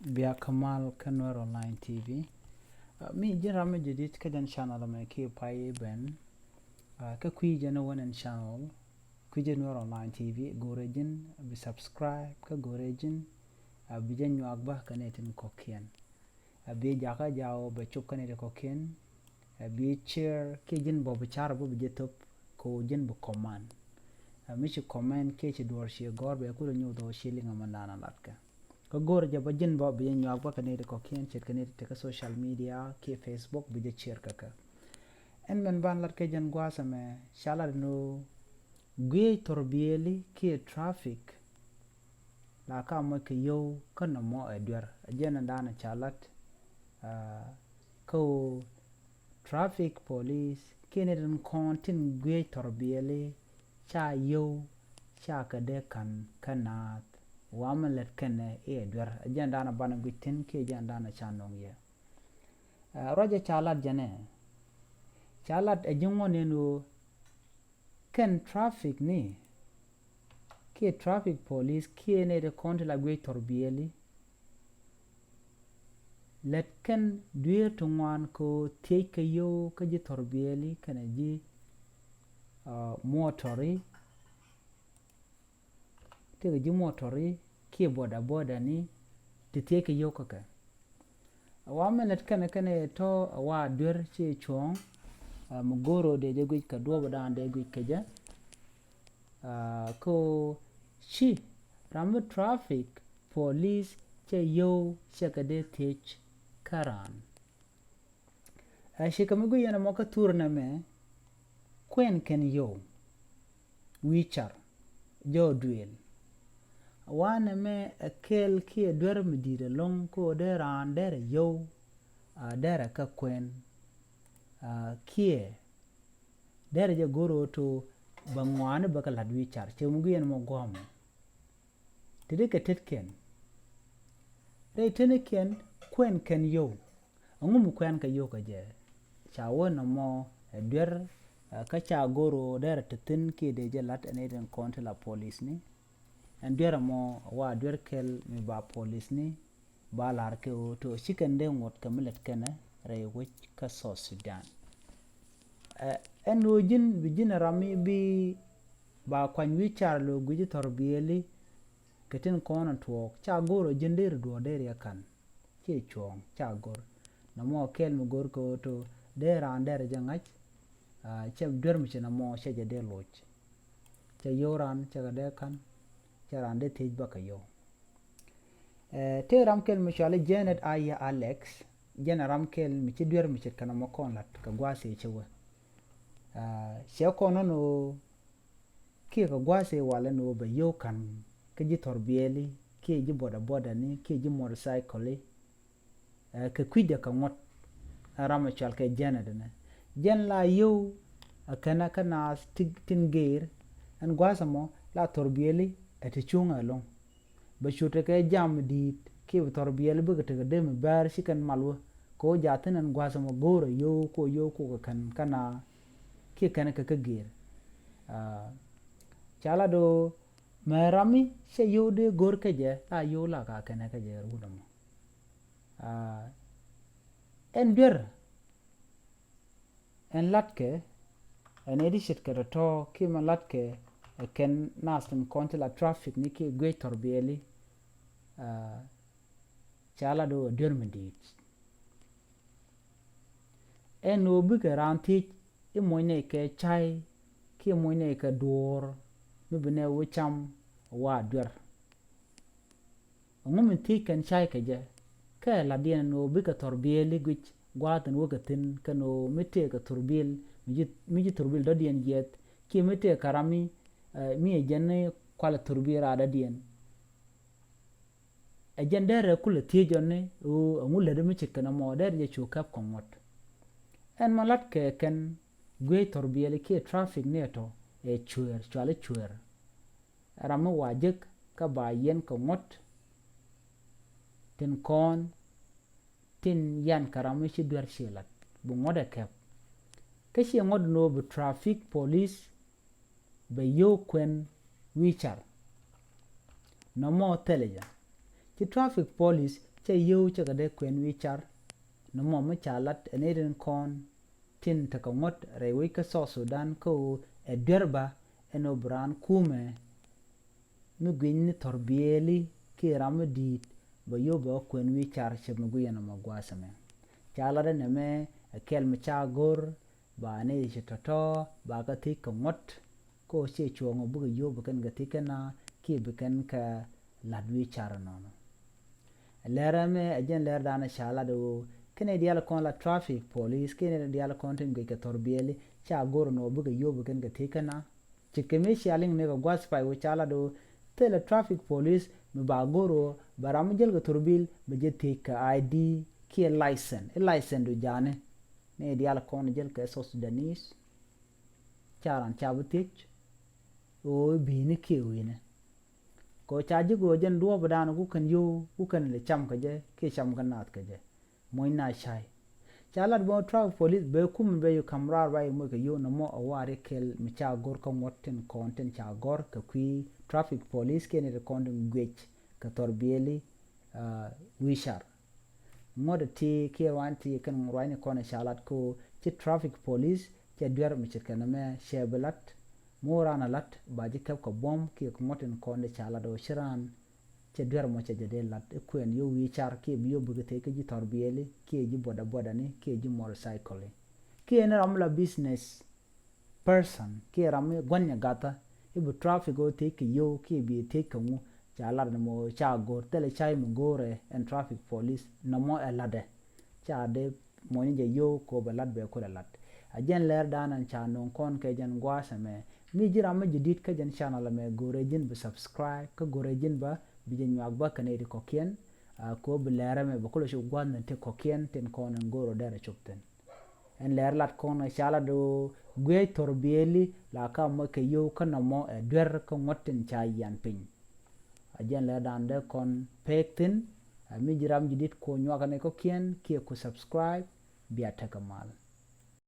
بيا كمال كنور أونلاين تي في مي جرام جديد كجن شانل ما كي باي بن ككوي جن ون شانل كوي جنور أونلاين تي في غوريجن بسبسكرايب كغوريجن بيجن يو أكبر كنيتن كوكين بيجاكا جاو بشوف كنيت كوكين بيشير كجن بوبشار بوبجتوب كوجن بكمان مش كمان كيش دورشي غور بيكون نيو دوشي لينغ مندانا لاتك كغور جابا جن بو بيجن يو أكبر كنيت كوكين شير كنيت تك سوشيال ميديا كي فيسبوك بيجي شير كك en men ban lat ke jan gwasa me shalar no gwe torbieli ki traffic la ka mo ke yo kana mo edwer jena dana chalat ko traffic police kene den kontin gwe torbieli cha yo cha ka de kan kanat wamalet kene edwer jena dana bana gwitin ke jena dana chanong ye roje chalat jane chalat ejingo neno ken traffic ni ki traffic police kiene de konti la gwe torbieli let ken duer tungwan ko teke yo ka ji torbieli kana ji motori teke ji motori ki boda ni te teke yo kaka awame let kene to awa duer chi chong mugoro de je gwe ka do dan de gwe keja ko shi ramu traffic police che yo shakade tech karan shi kamigu yana moka turna me kwen ken yo wichar jo duel wana me akel ki dwer midire long ko de ran dere yo dere ka kwen kiɛɛ dere je goro to bangwane baka ladwi char che mugu yen mo gom tede ke tetken re tene ken kwen ken yo ngum kwen ka yo ka je cha wona mo dwer ka cha goro dere tetin ki de je lat ene den konte la police ni en dwer mo wa dwer kel mi ba police ni ba lar ke o to shikende ngot kamilet kene re wich ka so Sudan en wojin bijina rami bi ba kwan wichar lo guji torbieli ketin konan tuok cha goro jindir do der yakan che chong cha gor na mo kel mu gor ko to der an der jangach che dwer mi na mo che je de loch che yoran che ga de kan che ran de tej baka yo te ram kel mi chale Janet aya Alex jena ram kel mi che dwer mi che kana mo kon lat ka gwase che wa she kono no ki ka gwase wala no ba yo kan ke ji torbieli ki ji boda ni ki ji motorcycle ke kwide ka ngot rama chal ke jena dene jen la yo kana tin geer an gwasa mo la torbieli ete chunga long ba shute ke jam dit ki torbieli bu ke de me bar shikan malwo ko jaten an gwasa mo goro yo ko kan kana ki kana ka geer chala do merami she yude gor keje la yola ka kana ka je rudam en der en latke en edishit ka to ki ma latke ken nasum konti la traffic ni ki gwe torbieli chala do der mendit en obi ka ranti i moine ke chai ki moine ka dor mibine wucham wa dwer ngum ti kan chai ke je ka la dien no bi ka torbieli gwich gwaten wogatin kano mite ka turbil miji turbil do dien jet ki mite karami mi jenne kwala turbira da dien ejendere kula tijone o ngulle de mi chikana mo der je chukap komot en malat ke ken gwe torbieli ki traffic neto e chuer chwale chuer ramu wajik ka ba yen ka ngot tin kon tin yan karamu shi dwer shilat bu ngode kep ka shi ngod no bu traffic police be yo kwen wichar no mo teleja ki traffic police che yo che ga de kwen wi char no mo ma chalat eneden kon tin ta ka ngot re wi ka so Sudan ko e derba eno bran kume mi gwin ni torbieli ki ramadit ba yo ba kwen wi char che mu guyana magwasame chalade ne me kel mi cha gor ba ne che toto ba ka ti ka ngot ko che chuongo bu yo ba kan ga ti kana ki ba kan ka ladwi char no Läär me ajen Läär dana shala do kene dial kon la traffic police kene dial kon tin ga torbieli cha gor no bu yo bu kan ga ti kana chikeme shaling ne ga gwas pai wo chala do tele traffic police mi ba goro baram jel ga turbil be je te ka ID ki license do jane ne dial kon jel ka so Sudanese charan chabutich o bi ni ki wine ko chaji go jen do badan ku kan yo ku kan le cham ka je ke cham ka nat ka je moy na shai chalat bo traffic police be kum be yo kamrar ba mo ka yo no mo aware kel mi cha gor ko motten konten cha gor ka kwi traffic police kene de kondum gwech ka torbieli wishar ngode ti ke wanti kan ngwani kone shalat ko ti traffic police ti dwer mi chikana me shebelat morana lat baji kap ko bom ki ko moten konde chala do shiran ti dwer mo che jede lat kwen yo wichar ki biyo bugete ke ji torbieli ki ji boda ni ki ji motorcycle ki ene ramla business person ki ramme gonya gata ibu traffic o te ki yo ki bi te ka mu chalar no mo cha gor tele chai mu gore and traffic police no mo elade cha de mo ni je yo ko balad be ko lat ajen Läär danan cha non kon ke jan gwasa me mi jira ma jidit ka jan channel me gore jin be subscribe ka gore jin ba bi jan yak ba kane di kokien ko be Läär me ba ko shu gwan te kokien ten kon ngoro dere chupten en Läär lat kono shala do gwe torbieli la ka mo ke yo kana mo e dwer ko ngotten cha yan pin ajen Läär dan de kon pektin mi jiram jidit ko nyaga ne ko kien ki ko subscribe biya takamal